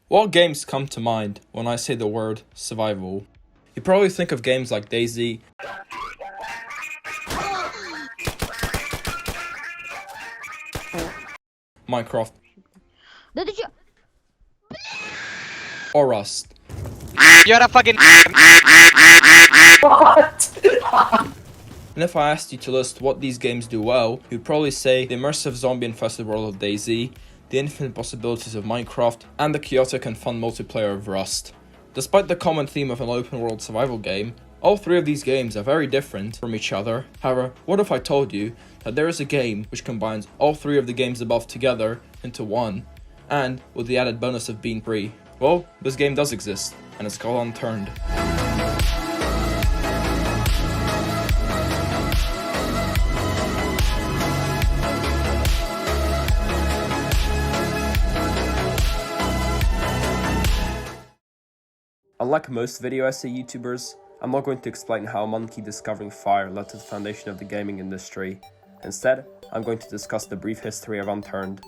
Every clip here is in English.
What games come to mind when I say the word survival? You probably think of games like DayZ, Minecraft, Did you? or Rust. You're a fucking. And if I asked you to list what these games do well, you'd probably say the immersive zombie-infested world of DayZ, the infinite possibilities of Minecraft, and the chaotic and fun multiplayer of Rust. Despite the common theme of an open-world survival game, all three of these games are very different from each other. However, what if I told you that there is a game which combines all three of the games above together into one, and with the added bonus of being free? Well, this game does exist, and it's called Unturned. Unlike most video essay YouTubers, I'm not going to explain how a monkey discovering fire led to the foundation of the gaming industry. Instead, I'm going to discuss the brief history of Unturned.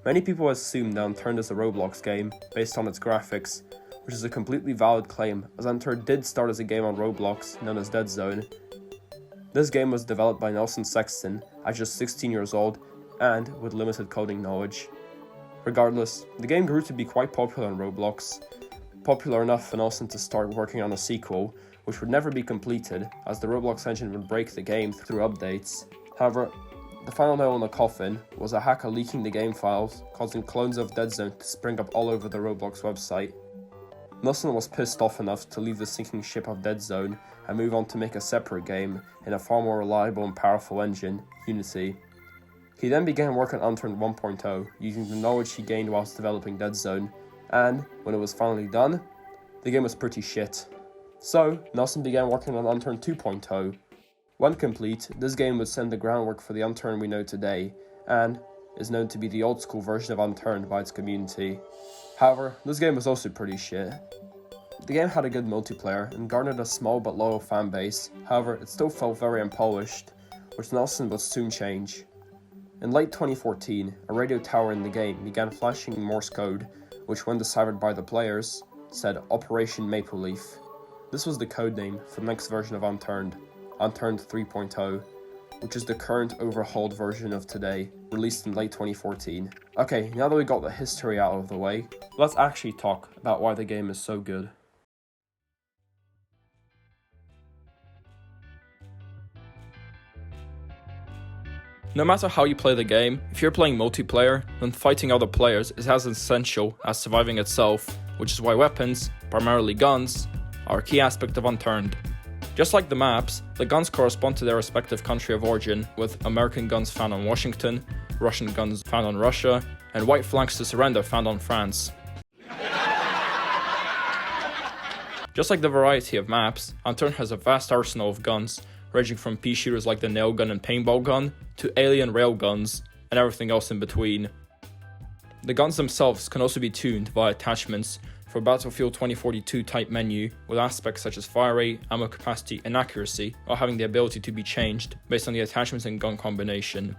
Many people assume that Unturned is a Roblox game based on its graphics, which is a completely valid claim, as Unturned did start as a game on Roblox known as Dead Zone. This game was developed by Nelson Sexton at just 16 years old and with limited coding knowledge. Regardless, the game grew to be quite popular on Roblox, popular enough for Nelson to start working on a sequel, which would never be completed as the Roblox engine would break the game through updates. However, the final nail in the coffin was a hacker leaking the game files, causing clones of Dead Zone to spring up all over the Roblox website. Nelson was pissed off enough to leave the sinking ship of Dead Zone and move on to make a separate game in a far more reliable and powerful engine, Unity. He then began work on Unturned 1.0 using the knowledge he gained whilst developing Dead Zone, and when it was finally done, the game was pretty shit. So, Nelson began working on Unturned 2.0. When complete, this game would send the groundwork for the Unturned we know today, and is known to be the old school version of Unturned by its community. However, this game was also pretty shit. The game had a good multiplayer and garnered a small but loyal fan base, however it still felt very unpolished, which Nelson would soon change. In late 2014, a radio tower in the game began flashing Morse code, which when deciphered by the players, said Operation Maple Leaf. This was the codename for the next version of Unturned, Unturned 3.0, which is the current overhauled version of today, released in late 2014. Okay, now that we got the history out of the way, let's actually talk about why the game is so good. No matter how you play the game, if you're playing multiplayer, then fighting other players is as essential as surviving itself, which is why weapons, primarily guns, are a key aspect of Unturned. Just like the maps, the guns correspond to their respective country of origin, with American guns found on Washington, Russian guns found on Russia, and white flanks to surrender found on France. Just like the variety of maps, Unturned has a vast arsenal of guns, ranging from pea shooters like the nail gun and paintball gun, to alien rail guns, and everything else in between. The guns themselves can also be tuned via attachments for Battlefield 2042 type menu, with aspects such as fire rate, ammo capacity, and accuracy, while having the ability to be changed based on the attachments and gun combination.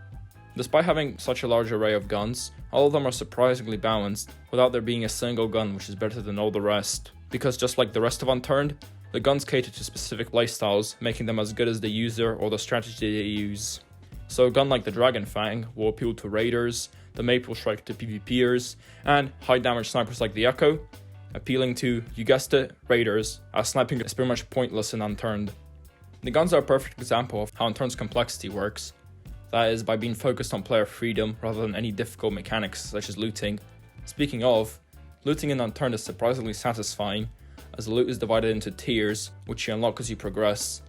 Despite having such a large array of guns, all of them are surprisingly balanced, without there being a single gun which is better than all the rest, because just like the rest of Unturned, the guns cater to specific playstyles, making them as good as the user or the strategy they use. So a gun like the Dragon Fang will appeal to raiders, the Maple Strike to PvPers, and high damage snipers like the Echo, appealing to, you guessed it, raiders, as sniping is pretty much pointless in Unturned. The guns are a perfect example of how Unturned's complexity works, that is, by being focused on player freedom rather than any difficult mechanics such as looting. Speaking of, looting in Unturned is surprisingly satisfying, as the loot is divided into tiers, which you unlock as you progress.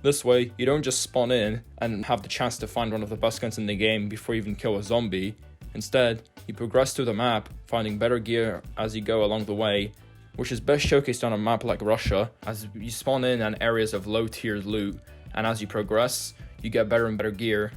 This way, you don't just spawn in and have the chance to find one of the best guns in the game before you even kill a zombie. Instead, you progress through the map, finding better gear as you go along the way, which is best showcased on a map like Russia, as you spawn in areas of low-tier loot, and as you progress, you get better and better gear.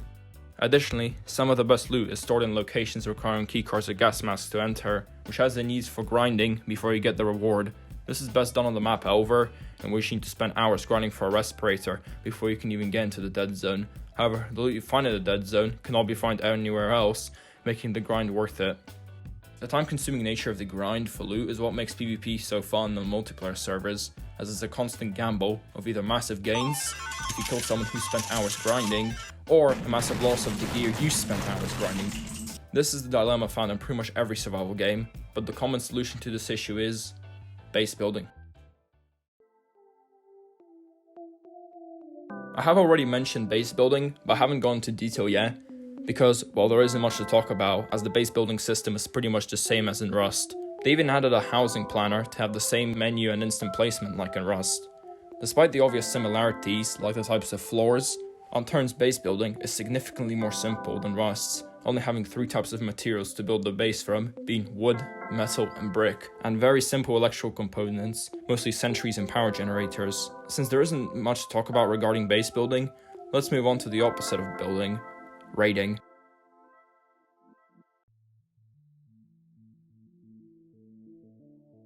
Additionally, some of the best loot is stored in locations requiring keycards or gas masks to enter, which has the needs for grinding before you get the reward. This is best done on the map Elver, in which you need to spend hours grinding for a respirator before you can even get into the Dead Zone. However, the loot you find in the Dead Zone can all be found anywhere else, making the grind worth it. The time-consuming nature of the grind for loot is what makes PvP so fun on multiplayer servers, as it's a constant gamble of either massive gains if you kill someone who spent hours grinding, or a massive loss of the gear you spent hours grinding. This is the dilemma found in pretty much every survival game, but the common solution to this issue is base building. I have already mentioned base building, but I haven't gone into detail yet, because, well, there isn't much to talk about, as the base building system is pretty much the same as in Rust. They even added a housing planner to have the same menu and instant placement like in Rust. Despite the obvious similarities, like the types of floors, Unturned's base building is significantly more simple than Rust's, only having 3 types of materials to build the base from, being wood, metal, and brick, and very simple electrical components, mostly sentries and power generators. Since there isn't much to talk about regarding base building, let's move on to the opposite of building: raiding.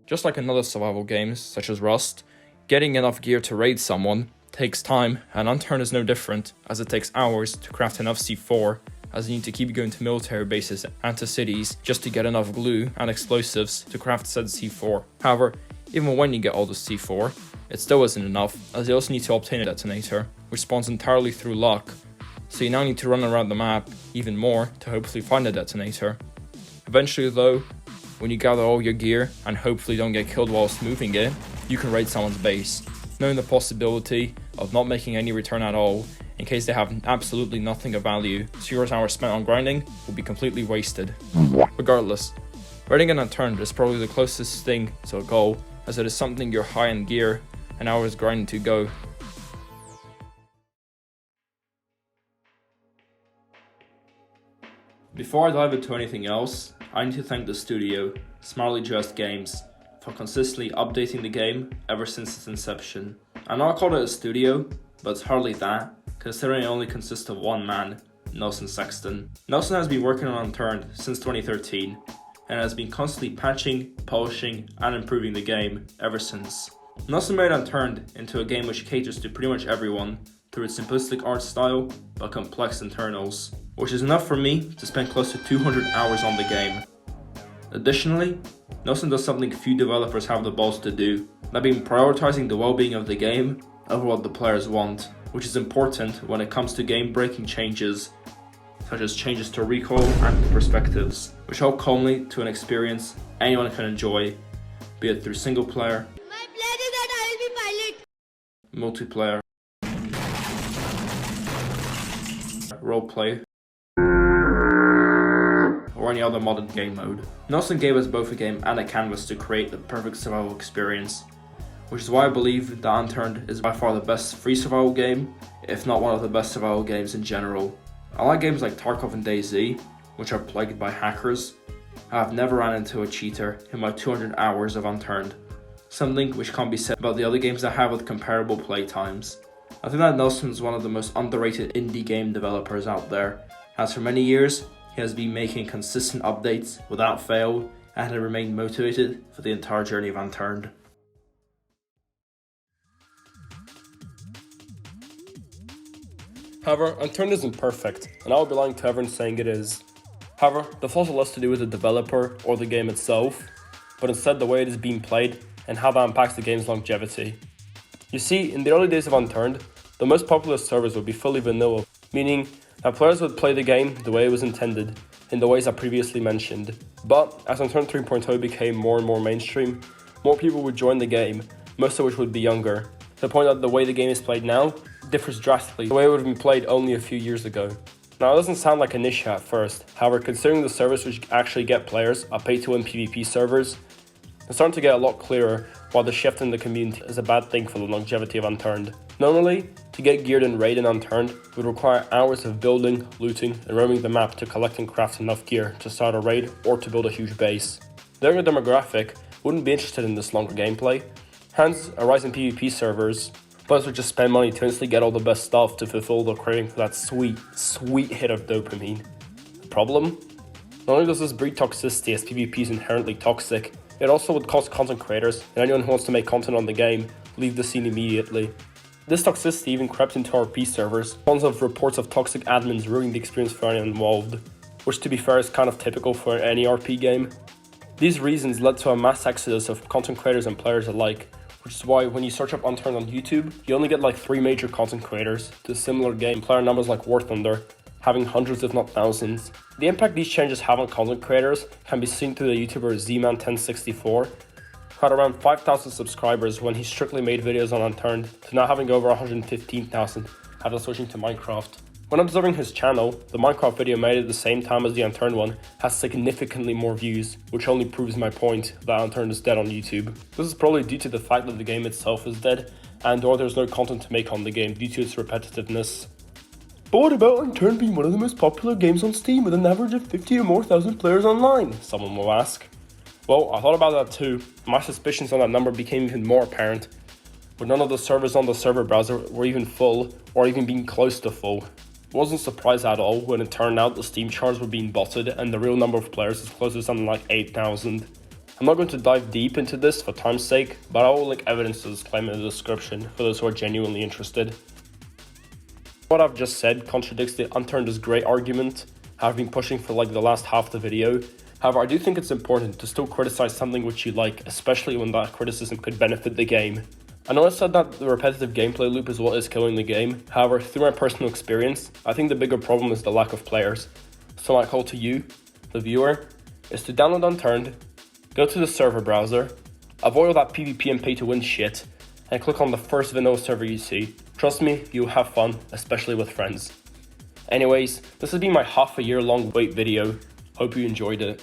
Just like in other survival games, such as Rust, getting enough gear to raid someone takes time, and Unturned is no different, as it takes hours to craft enough C4, as you need to keep going to military bases and to cities just to get enough glue and explosives to craft said C4. However, even when you get all the C4, it still isn't enough, as you also need to obtain a detonator, which spawns entirely through luck, so you now need to run around the map even more to hopefully find a detonator. Eventually though, when you gather all your gear and hopefully don't get killed whilst moving it, you can raid someone's base, knowing the possibility of not making any return at all in case they have absolutely nothing of value, so your hours spent on grinding will be completely wasted. Regardless, raiding an Unturned is probably the closest thing to a goal, as it is something your high-end gear and hours grinding to go. Before I dive into anything else, I need to thank the studio, Smartly Dressed Games, for consistently updating the game ever since its inception. I know I called it a studio, but it's hardly that, considering it only consists of one man, Nelson Sexton. Nelson has been working on Unturned since 2013, and has been constantly patching, polishing, and improving the game ever since. Nelson made Unturned into a game which caters to pretty much everyone through its simplistic art style but complex internals, which is enough for me to spend close to 200 hours on the game. Additionally, Nelson does something few developers have the balls to do, that being prioritizing the well-being of the game over what the players want, which is important when it comes to game-breaking changes, such as changes to recoil and perspectives, which help culminate to an experience anyone can enjoy, be it through single player, My plan is that I will be pilot. multiplayer, roleplay, or any other modded game mode. Nelson gave us both a game and a canvas to create the perfect survival experience, which is why I believe that Unturned is by far the best free survival game, if not one of the best survival games in general. I like games like Tarkov and DayZ, which are plagued by hackers. I have never ran into a cheater in my 200 hours of Unturned, something which can't be said about the other games I have with comparable playtimes. I think that Nelson is one of the most underrated indie game developers out there, as for many years, he has been making consistent updates without fail and has remained motivated for the entire journey of Unturned. However, Unturned isn't perfect, and I would be lying to everyone saying it is. However, the flaws are less to do with the developer or the game itself, but instead the way it is being played and how that impacts the game's longevity. You see, in the early days of Unturned, the most popular servers would be fully vanilla, meaning that players would play the game the way it was intended, in the ways I previously mentioned. But as Unturned 3.0 became more and more mainstream, more people would join the game, most of which would be younger, to the point that the way the game is played now differs drastically the way it would have been played only a few years ago. Now, it doesn't sound like an issue at first, however, considering the servers which actually get players are pay-to-win PvP servers, it's starting to get a lot clearer why the shift in the community is a bad thing for the longevity of Unturned. Normally, to get geared and raid in Unturned would require hours of building, looting, and roaming the map to collect and craft enough gear to start a raid or to build a huge base. The younger demographic wouldn't be interested in this longer gameplay, hence a rise in PvP servers. Players would just spend money to instantly get all the best stuff to fulfill the craving for that sweet hit of dopamine. The problem? Not only does this breed toxicity, as PvP is inherently toxic, it also would cause content creators and anyone who wants to make content on the game leave the scene immediately. This toxicity even crept into RP servers, tons of reports of toxic admins ruining the experience for anyone involved, which to be fair is kind of typical for any RP game. These reasons led to a mass exodus of content creators and players alike, which is why when you search up Unturned on YouTube, you only get like 3 major content creators to a similar game, player numbers like War Thunder, having hundreds if not thousands. The impact these changes have on content creators can be seen through the YouTuber Zman1064, who had around 5,000 subscribers when he strictly made videos on Unturned, to now having over 115,000 after switching to Minecraft. When observing his channel, the Minecraft video made at the same time as the Unturned one has significantly more views, which only proves my point that Unturned is dead on YouTube. This is probably due to the fact that the game itself is dead, and or there's no content to make on the game due to its repetitiveness. But what about Unturned being one of the most popular games on Steam with an average of 50 or more thousand players online? Someone will ask. Well, I thought about that too. My suspicions on that number became even more apparent, but none of the servers on the server browser were even full or even being close to full. I wasn't surprised at all when it turned out the Steam charts were being botted and the real number of players is close to something like 8,000. I'm not going to dive deep into this for time's sake, but I will link evidence to this claim in the description for those who are genuinely interested. What I've just said contradicts the Unturned is great argument I've been pushing for like the last half of the video. However, I do think it's important to still criticize something which you like, especially when that criticism could benefit the game. I know I said that the repetitive gameplay loop is what is killing the game. However, through my personal experience, I think the bigger problem is the lack of players. So my call to you, the viewer, is to download Unturned, go to the server browser, avoid all that PvP and pay to win shit, and click on the first vanilla server you see. Trust me, you'll have fun, especially with friends. Anyways, this has been my half a year long wait video. Hope you enjoyed it.